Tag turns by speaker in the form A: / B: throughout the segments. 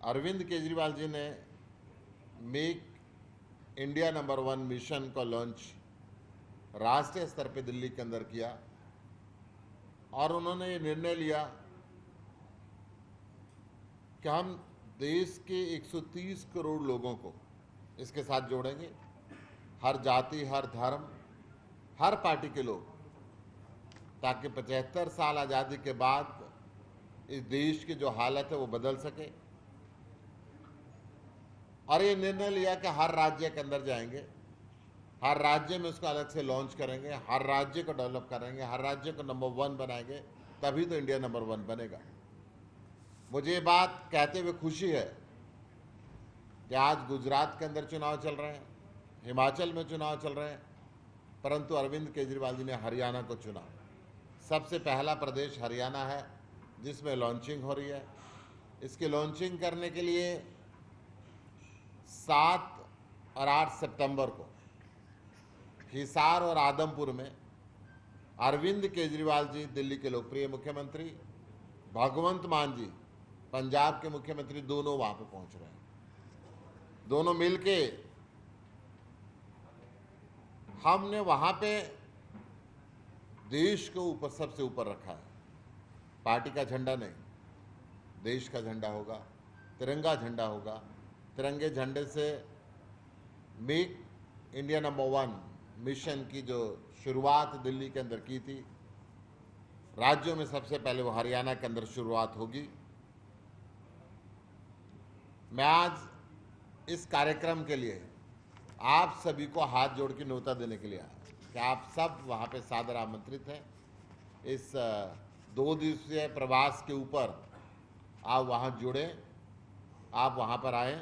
A: अरविंद केजरीवाल जी ने make India number 1 mission को launch राष्ट्रीय स्तर पे दिल्ली के अंदर किया और उन्होंने ये निर्णय लिया कि हम देश के 130 करोड़ लोगों को इसके साथ जोड़ेंगे। हर जाति, हर धर्म, हर पार्टी के लोग, ताकि 75 साल आज़ादी के बाद इस देश की जो हालत है वो बदल सके। और ये निर्णय लिया कि हर राज्य के अंदर जाएंगे, हर राज्य में उसको अलग से लॉन्च करेंगे, हर राज्य को डेवलप करेंगे, हर राज्य को नंबर 1 बनाएंगे, तभी तो इंडिया नंबर 1 बनेगा। मुझे ये बात कहते हुए खुशी है कि आज गुजरात के अंदर चुनाव चल रहे हैं, हिमाचल में चुनाव चल रहे हैं, परंतु अरविंद केजरीवाल जी ने हरियाणा को चुना। सबसे पहला प्रदेश हरियाणा है जिसमें लॉन्चिंग हो रही है। इसकी लॉन्चिंग करने के लिए 7 और 8 सितंबर को हिसार और आदमपुर में अरविंद केजरीवाल जी दिल्ली के लोकप्रिय मुख्यमंत्री, भगवंत मान जी पंजाब के मुख्यमंत्री, दोनों वहां पे पहुंच रहे हैं। दोनों मिलके हमने वहां पे देश को ऊपर, सबसे ऊपर रखा है। पार्टी का झंडा नहीं, देश का झंडा होगा, तिरंगा झंडा होगा। तिरंगे झंडे से मेक इंडिया नंबर 1 मिशन की जो शुरुआत दिल्ली के अंदर की थी, राज्यों में सबसे पहले वो हरियाणा के अंदर शुरुआत होगी। मैं आज इस कार्यक्रम के लिए आप सभी को हाथ जोड़ के न्योता देने के लिए आया कि आप सब वहाँ पे सादर आमंत्रित हैं। इस 2 दिवसीय प्रवास के ऊपर आप वहाँ जुड़े, आप वहाँ पर आए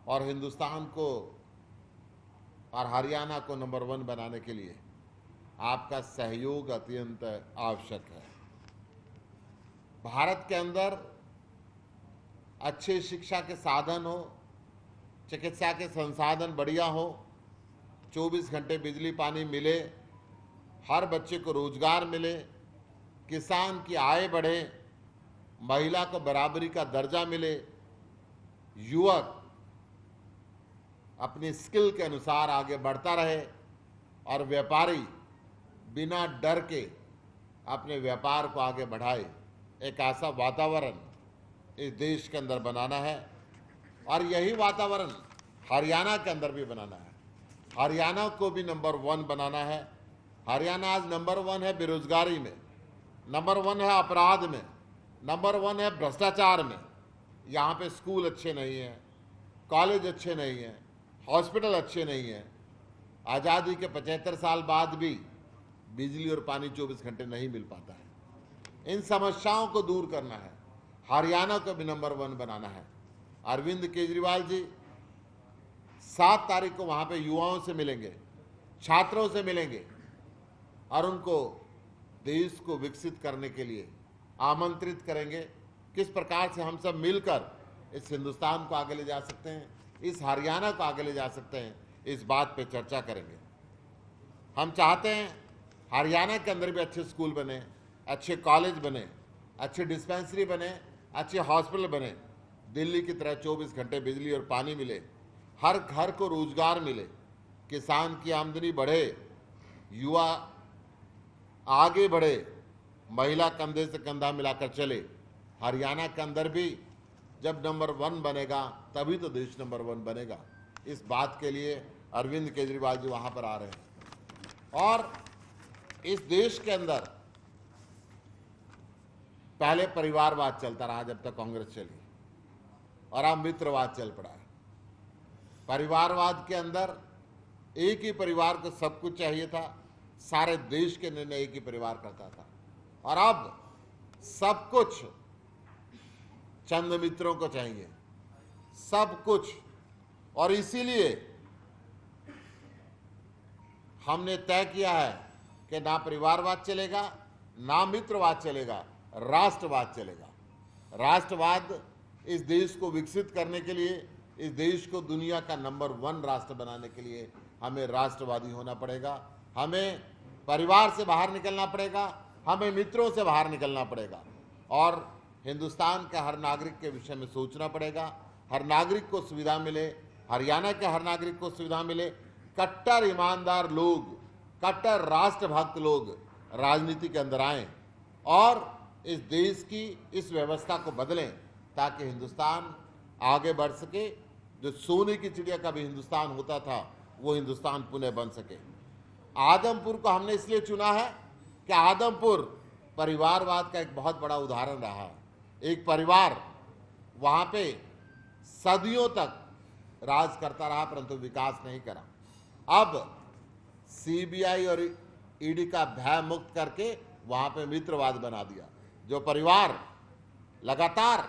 A: और हिंदुस्तान को और हरियाणा को नंबर 1 बनाने के लिए आपका सहयोग अत्यंत आवश्यक है। भारत के अंदर अच्छे शिक्षा के साधन हो, चिकित्सा के संसाधन बढ़िया हो, 24 घंटे बिजली पानी मिले, हर बच्चे को रोजगार मिले, किसान की आय बढ़े, महिला को बराबरी का दर्जा मिले, युवक अपनी स्किल के अनुसार आगे बढ़ता रहे और व्यापारी बिना डर के अपने व्यापार को आगे बढ़ाए। एक ऐसा वातावरण इस देश के अंदर बनाना है और यही वातावरण हरियाणा के अंदर भी बनाना है। हरियाणा को भी नंबर 1 बनाना है। हरियाणा आज नंबर 1 है बेरोजगारी में, नंबर 1 है अपराध में, नंबर 1 है भ्रष्टाचार में। यहाँ पे स्कूल अच्छे नहीं हैं, कॉलेज अच्छे नहीं हैं, हॉस्पिटल अच्छे नहीं हैं। आज़ादी के 75 साल बाद भी बिजली और पानी 24 घंटे नहीं मिल पाता है। इन समस्याओं को दूर करना है, हरियाणा को भी नंबर 1 बनाना है। अरविंद केजरीवाल जी 7 तारीख को वहाँ पे युवाओं से मिलेंगे, छात्रों से मिलेंगे और उनको देश को विकसित करने के लिए आमंत्रित करेंगे। किस प्रकार से हम सब मिलकर इस हिंदुस्तान को आगे ले जा सकते हैं, इस हरियाणा को आगे ले जा सकते हैं, इस बात पे चर्चा करेंगे। हम चाहते हैं हरियाणा के अंदर भी अच्छे स्कूल बने, अच्छे कॉलेज बने, अच्छे डिस्पेंसरी बने, अच्छे हॉस्पिटल बने, दिल्ली की तरह 24 घंटे बिजली और पानी मिले, हर घर को रोजगार मिले, किसान की आमदनी बढ़े, युवा आगे बढ़े, महिला कंधे से कंधा मिलाकर चले। हरियाणा के अंदर भी जब नंबर 1 बनेगा तभी तो देश नंबर 1 बनेगा। इस बात के लिए अरविंद केजरीवाल जी वहां पर आ रहे हैं। और इस देश के अंदर पहले परिवारवाद चलता रहा जब तक कांग्रेस चली, और अब मित्रवाद चल पड़ा है। परिवारवाद के अंदर एक ही परिवार को सब कुछ चाहिए था, सारे देश के निर्णय एक ही परिवार करता था, और अब सब कुछ चंद मित्रों को चाहिए, सब कुछ। और इसीलिए हमने तय किया है कि ना परिवारवाद चलेगा, ना मित्रवाद चलेगा, राष्ट्रवाद चलेगा। राष्ट्रवाद इस देश को विकसित करने के लिए, इस देश को दुनिया का नंबर 1 राष्ट्र बनाने के लिए हमें राष्ट्रवादी होना पड़ेगा। हमें परिवार से बाहर निकलना पड़ेगा, हमें मित्रों से बाहर निकलना पड़ेगा और हिंदुस्तान के हर नागरिक के विषय में सोचना पड़ेगा। हर नागरिक को सुविधा मिले, हरियाणा के हर नागरिक को सुविधा मिले। कट्टर ईमानदार लोग, कट्टर राष्ट्रभक्त लोग राजनीति के अंदर आएं और इस देश की इस व्यवस्था को बदलें ताकि हिंदुस्तान आगे बढ़ सके। जो सोने की चिड़िया का भी हिंदुस्तान होता था वो हिंदुस्तान पुनः बन सके। आदमपुर को हमने इसलिए चुना है कि आदमपुर परिवारवाद का एक बहुत बड़ा उदाहरण रहा है। एक परिवार वहां पे सदियों तक राज करता रहा परंतु विकास नहीं करा। अब सीबीआई और ईडी का भय मुक्त करके वहां पे मित्रवाद बना दिया। जो परिवार लगातार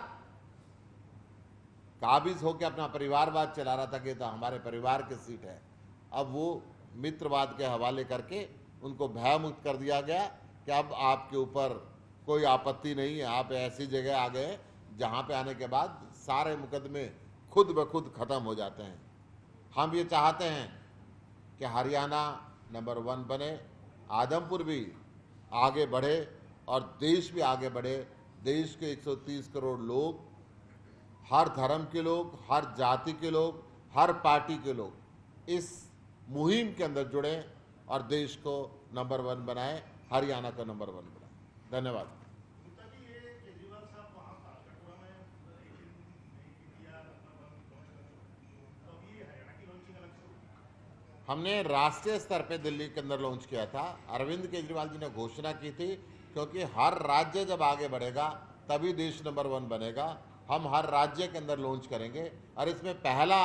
A: काबिज होकर अपना परिवारवाद चला रहा था कि तो हमारे परिवार की सीट है, अब वो मित्रवाद के हवाले करके उनको भय मुक्त कर दिया गया कि अब आपके ऊपर कोई आपत्ति नहीं है। आप ऐसी जगह आ गए जहां पे आने के बाद सारे मुकदमे खुद ब खुद खत्म हो जाते हैं। हम ये चाहते हैं कि हरियाणा नंबर 1 बने, आदमपुर भी आगे बढ़े और देश भी आगे बढ़े। देश के 130 करोड़ लोग, हर धर्म के लोग, हर जाति के लोग, हर पार्टी के लोग इस मुहिम के अंदर जुड़े और देश को नंबर 1 बनाए, हरियाणा को नंबर 1 बनाए। धन्यवाद। हमने राष्ट्रीय स्तर पे दिल्ली के अंदर लॉन्च किया था। अरविंद केजरीवाल जी ने घोषणा की थी क्योंकि हर राज्य जब आगे बढ़ेगा तभी देश नंबर 1 बनेगा। हम हर राज्य के अंदर लॉन्च करेंगे और इसमें पहला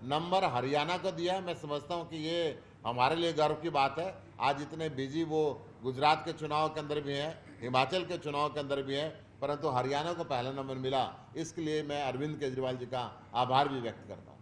A: नंबर हरियाणा को दिया है। मैं समझता हूं कि ये हमारे लिए गर्व की बात है। आज इतने बिजी वो गुजरात के चुनाव के अंदर भी हैं, हिमाचल के चुनाव के अंदर भी हैं, परंतु हरियाणा को पहला नंबर मिला। इसके लिए मैं अरविंद केजरीवाल जी का आभार भी व्यक्त करता हूँ।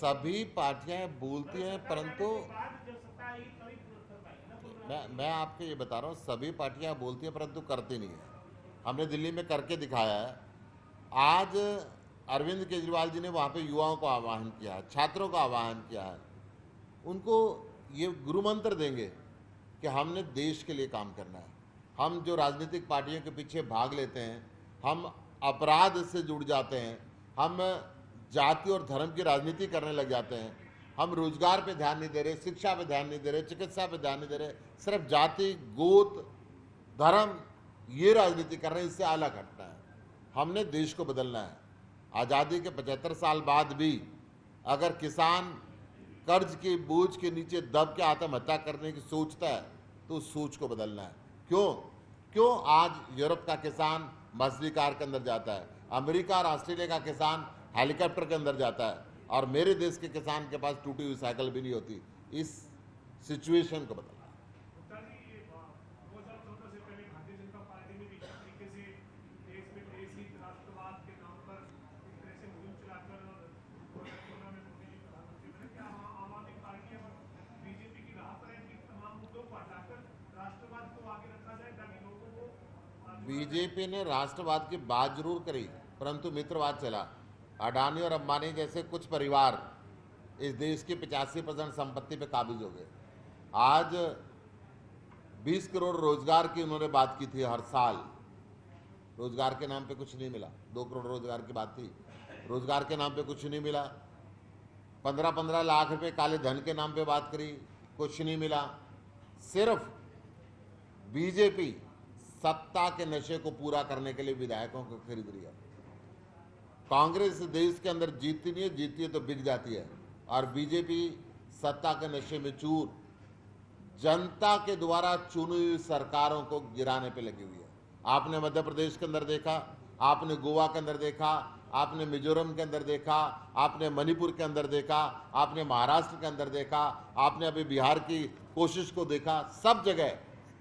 A: सभी पार्टियां बोलती हैं परंतु मैं आपको ये बता रहा हूँ, सभी पार्टियां बोलती हैं परंतु करती नहीं है। हमने दिल्ली में करके दिखाया है। आज अरविंद केजरीवाल जी ने वहाँ पे युवाओं को आह्वान किया है, छात्रों का आह्वान किया है। उनको ये गुरु मंत्र देंगे कि हमने देश के लिए काम करना है। हम जो राजनीतिक पार्टियों के पीछे भाग लेते हैं, हम अपराध से जुड़ जाते हैं, हम जाति और धर्म की राजनीति करने लग जाते हैं, हम रोजगार पे ध्यान नहीं दे रहे, शिक्षा पे ध्यान नहीं दे रहे, चिकित्सा पे ध्यान नहीं दे रहे, सिर्फ जाति, गोत, धर्म ये राजनीति कर रहे हैं। इससे अलग हटना है। हमने देश को बदलना है। आज़ादी के 75 साल बाद भी अगर किसान कर्ज के बोझ के नीचे दब के आत्महत्या करने की सोचता है तो उस सोच को बदलना है। क्यों आज यूरोप का किसान मछली कार के अंदर जाता है, अमेरिका और ऑस्ट्रेलिया का किसान हेलीकॉप्टर के अंदर जाता है और मेरे देश के किसान के पास टूटी हुई साइकिल भी नहीं होती। इस सिचुएशन को बदलना। बीजेपी ने राष्ट्रवाद की बात जरूर करी परंतु मित्रवाद चला। अडानी और अंबानी जैसे कुछ परिवार इस देश की 85% संपत्ति पे काबिज हो गए। आज 20 करोड़ रोजगार की उन्होंने बात की थी। हर साल रोजगार के नाम पे कुछ नहीं मिला। 2 करोड़ रोजगार की बात थी, रोजगार के नाम पे कुछ नहीं मिला। 15-15 लाख रुपए काले धन के नाम पे बात करी, कुछ नहीं मिला। सिर्फ बीजेपी सत्ता के नशे को पूरा करने के लिए विधायकों को खरीद रही है। कांग्रेस देश के अंदर जीतती नहीं है, जीतती है तो बिक जाती है। और बीजेपी सत्ता के नशे में चूर जनता के द्वारा चुनी हुई सरकारों को गिराने पे लगी हुई है। आपने मध्य प्रदेश के अंदर देखा, आपने गोवा के अंदर देखा, आपने मिजोरम के अंदर देखा, आपने मणिपुर के अंदर देखा, आपने महाराष्ट्र के अंदर देखा, आपने अभी बिहार की कोशिश को देखा। सब जगह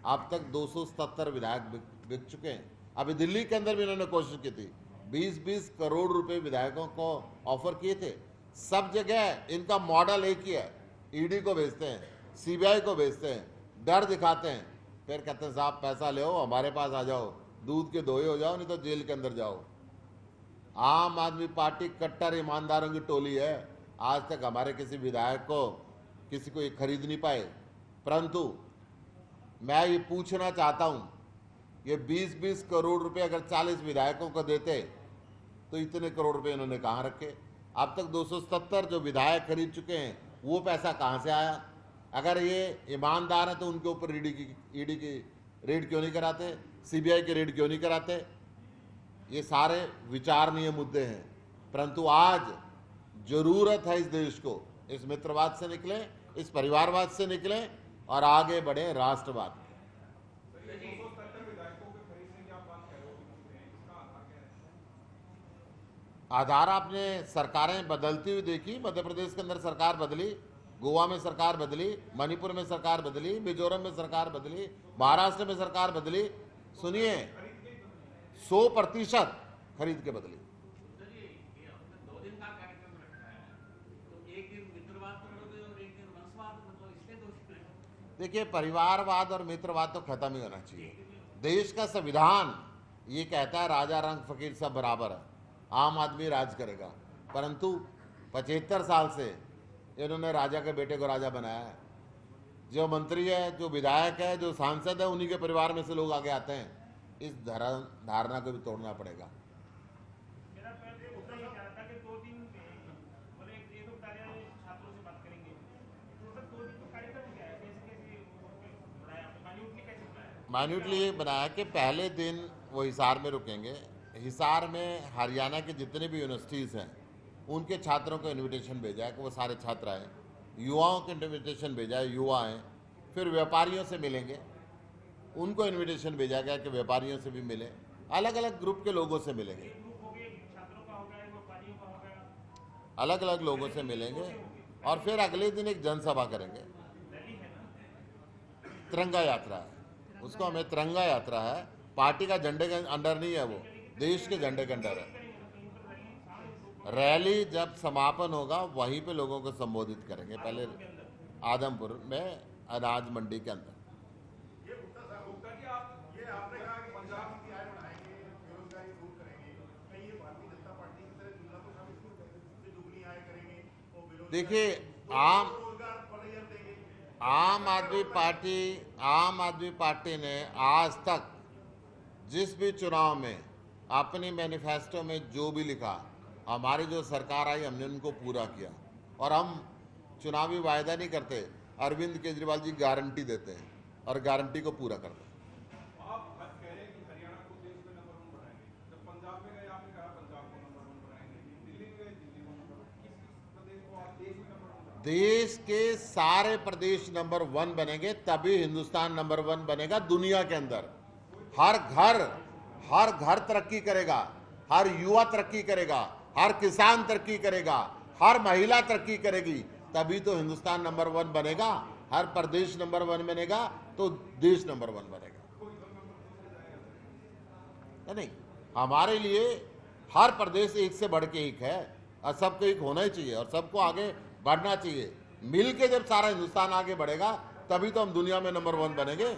A: अब तक 277 विधायक बिक चुके हैं। अभी दिल्ली के अंदर भी इन्होंने कोशिश की थी, 20-20 करोड़ रुपए विधायकों को ऑफर किए थे। सब जगह इनका मॉडल एक ही है, ईडी को भेजते हैं, सीबीआई को भेजते हैं, डर दिखाते हैं, फिर कहते हैं साहब पैसा ले आओ, हमारे पास आ जाओ, दूध के दोहे हो जाओ, नहीं तो जेल के अंदर जाओ। आम आदमी पार्टी कट्टर ईमानदारों की टोली है। आज तक हमारे किसी विधायक को किसी को ये खरीद नहीं पाए। परंतु मैं ये पूछना चाहता हूं, ये 20-20 करोड़ रुपए अगर 40 विधायकों को देते तो इतने करोड़ रुपए इन्होंने कहां रखे? अब तक 277 जो विधायक खरीद चुके हैं, वो पैसा कहां से आया? अगर ये ईमानदार है तो उनके ऊपर ईडी की रेड क्यों नहीं कराते? सीबीआई की रेड क्यों नहीं कराते? ये सारे विचारणीय मुद्दे हैं। परंतु आज जरूरत है इस देश को इस मित्रवाद से निकले, इस परिवारवाद से निकले और आगे बढ़े राष्ट्रवाद। आधार आपने सरकारें बदलती हुई देखी। मध्य प्रदेश के अंदर सरकार बदली, गोवा में सरकार बदली, मणिपुर में सरकार बदली, मिजोरम में सरकार बदली, महाराष्ट्र में सरकार बदली। सुनिए, 100% खरीद के बदली। देखिए, परिवारवाद और मित्रवाद तो खत्म ही होना चाहिए। देश का संविधान ये कहता है राजा रंग फकीर सब बराबर है, आम आदमी राज करेगा। परंतु 75 साल से इन्होंने राजा के बेटे को राजा बनाया है। जो मंत्री है, जो विधायक है, जो सांसद है, उन्हीं के परिवार में से लोग आगे आते हैं। इस धारणा को भी तोड़ना पड़ेगा। माइन्यूटली बनाया कि पहले दिन वो हिसार में रुकेंगे। हिसार में हरियाणा के जितने भी यूनिवर्सिटीज़ हैं उनके छात्रों को इनविटेशन भेजा है कि वो सारे छात्र आए। युवाओं को इनविटेशन भेजा है, युवा आए। फिर व्यापारियों से मिलेंगे, उनको इनविटेशन भेजा गया कि व्यापारियों से भी मिले। अलग अलग ग्रुप के लोगों से मिलेंगे, अलग अलग लोगों से मिलेंगे और फिर अगले दिन एक जनसभा करेंगे। तिरंगा यात्रा है, उसको हमें तिरंगा यात्रा है। पार्टी का झंडे के अंडर नहीं है, वो देश के झंडे के अंडर है। रैली जब समापन होगा वहीं पे लोगों को संबोधित करेंगे। पहले आदमपुर में अनाज मंडी के अंदर। देखिए, आम आदमी पार्टी ने आज तक जिस भी चुनाव में अपनी मैनिफेस्टो में जो भी लिखा, हमारी जो सरकार आई हमने उनको पूरा किया। और हम चुनावी वायदा नहीं करते, अरविंद केजरीवाल जी गारंटी देते हैं और गारंटी को पूरा करते हैं। देश के सारे प्रदेश नंबर 1 बनेंगे, तभी हिंदुस्तान नंबर 1 बनेगा दुनिया के अंदर। हर घर तरक्की करेगा, हर युवा तरक्की करेगा, हर किसान तरक्की करेगा, हर महिला तरक्की करेगी, तभी तो हिंदुस्तान नंबर 1 बनेगा। हर प्रदेश नंबर 1 बनेगा तो देश नंबर 1 बनेगा। नहीं, हमारे लिए हर प्रदेश एक से बढ़ के एक है और सबको एक होना ही चाहिए और सबको आगे बढ़ना चाहिए। मिल के जब सारा हिंदुस्तान आगे बढ़ेगा तभी तो हम दुनिया में नंबर 1 बनेंगे।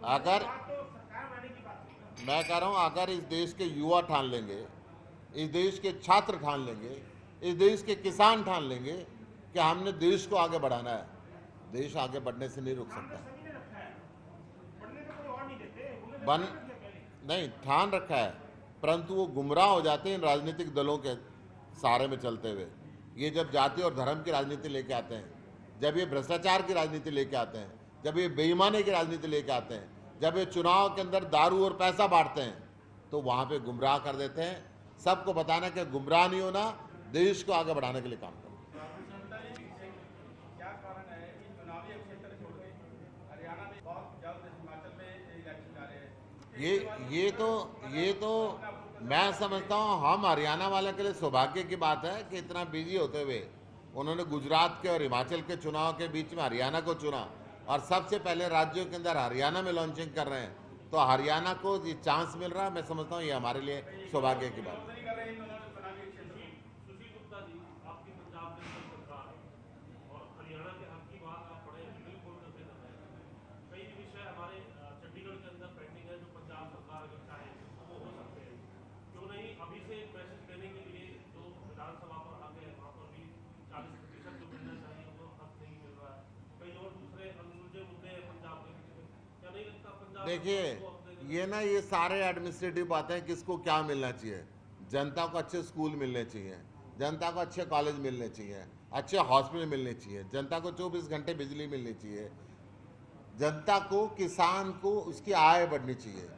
A: अगर मैं कह रहा हूं, अगर इस देश के युवा ठान लेंगे, इस देश के छात्र ठान लेंगे, इस देश के किसान ठान लेंगे कि हमने देश को आगे बढ़ाना है, देश आगे बढ़ने से नहीं रुक सकता। नहीं, ठान रखा है, परंतु वो गुमराह हो जाते हैं इन राजनीतिक दलों के सहारे में चलते हुए। ये जब जाति और धर्म की राजनीति लेके आते हैं, जब ये भ्रष्टाचार की राजनीति लेके आते हैं, जब ये बेईमानी की राजनीति लेके आते हैं, जब ये चुनाव के अंदर दारू और पैसा बांटते हैं, तो वहां पे गुमराह कर देते हैं। सबको बताना कि गुमराह नहीं होना, देश को आगे बढ़ाने के लिए काम करना। ये तो मैं समझता हूँ हम हरियाणा वाले के लिए सौभाग्य की बात है कि इतना बिजी होते हुए उन्होंने गुजरात के और हिमाचल के चुनाव के बीच में हरियाणा को चुना और सबसे पहले राज्यों के अंदर हरियाणा में लॉन्चिंग कर रहे हैं। तो हरियाणा को ये चांस मिल रहा है, मैं समझता हूँ ये हमारे लिए सौभाग्य की बात है। देखिए ये सारे एडमिनिस्ट्रेटिव बातें, किसको क्या मिलना चाहिए। जनता को अच्छे स्कूल मिलने चाहिए, जनता को अच्छे कॉलेज मिलने चाहिए, अच्छे हॉस्पिटल मिलने चाहिए, जनता को 24 घंटे बिजली मिलनी चाहिए, जनता को, किसान को उसकी आय बढ़नी चाहिए,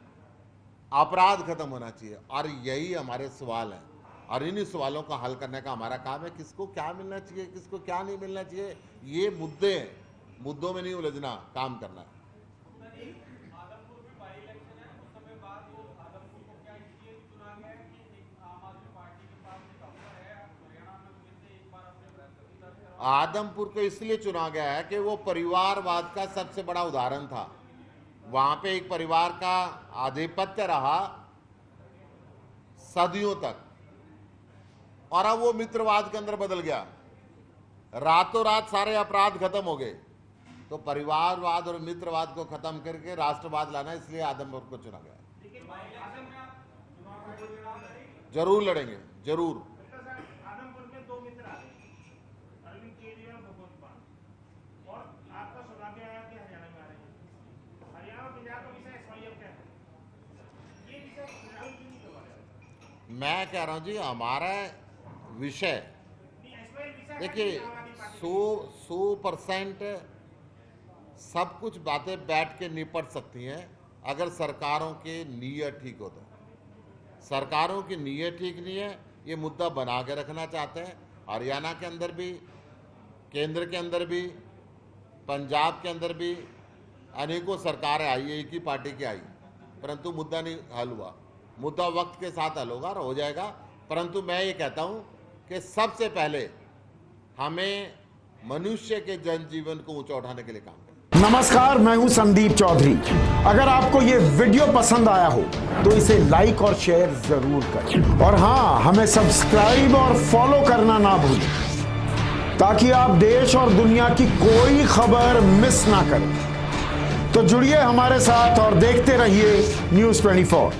A: अपराध खत्म होना चाहिए। और यही हमारे सवाल हैं और इन्हीं सवालों को हल करने का हमारा काम है। किसको क्या मिलना चाहिए, किसको क्या नहीं मिलना चाहिए, ये मुद्दे हैं, मुद्दों में नहीं उलझना, काम करना है। आदमपुर को इसलिए चुना गया है कि वो परिवारवाद का सबसे बड़ा उदाहरण था। वहां पे एक परिवार का आधिपत्य रहा सदियों तक और अब वो मित्रवाद के अंदर बदल गया। रातों रात सारे अपराध खत्म हो गए। तो परिवारवाद और मित्रवाद को खत्म करके राष्ट्रवाद लाना, इसलिए आदमपुर को चुना गया। जरूर लड़ेंगे, जरूर।
B: आदमपुर में 2 मित्र आ गए, अरविंद केजरीवाल और भगवंत मान, और आपका सौभाग्य आया कि हरियाणा में आ रहे हैं। हरियाणा और पंजाब का विषय SYF क्या है? ये विषय फिलहाल क्यों नहीं करवा रहे?
A: मैं कह रहा हूं जी, हमारा विषय देखिए 100% सब कुछ बातें बैठ के निपट सकती हैं अगर सरकारों की नीयत ठीक हो तो। सरकारों की नीयत ठीक नहीं है, ये मुद्दा बना के रखना चाहते हैं। हरियाणा के अंदर भी, केंद्र के अंदर भी, पंजाब के अंदर भी अनेकों सरकारें आई, एक ही पार्टी की आई, परंतु मुद्दा नहीं हल हुआ। मुद्दा वक्त के साथ हल होगा और हो जाएगा। परंतु मैं ये कहता हूं कि सबसे पहले हमें मनुष्य के जनजीवन को ऊंचा उठाने के लिए काम करना।
C: नमस्कार, मैं हूं संदीप चौधरी। अगर आपको ये वीडियो पसंद आया हो तो इसे लाइक और शेयर जरूर करें और हाँ, हमें सब्सक्राइब और फॉलो करना ना भूलें ताकि आप देश और दुनिया की कोई खबर मिस ना करें। तो जुड़िए हमारे साथ और देखते रहिए News 24।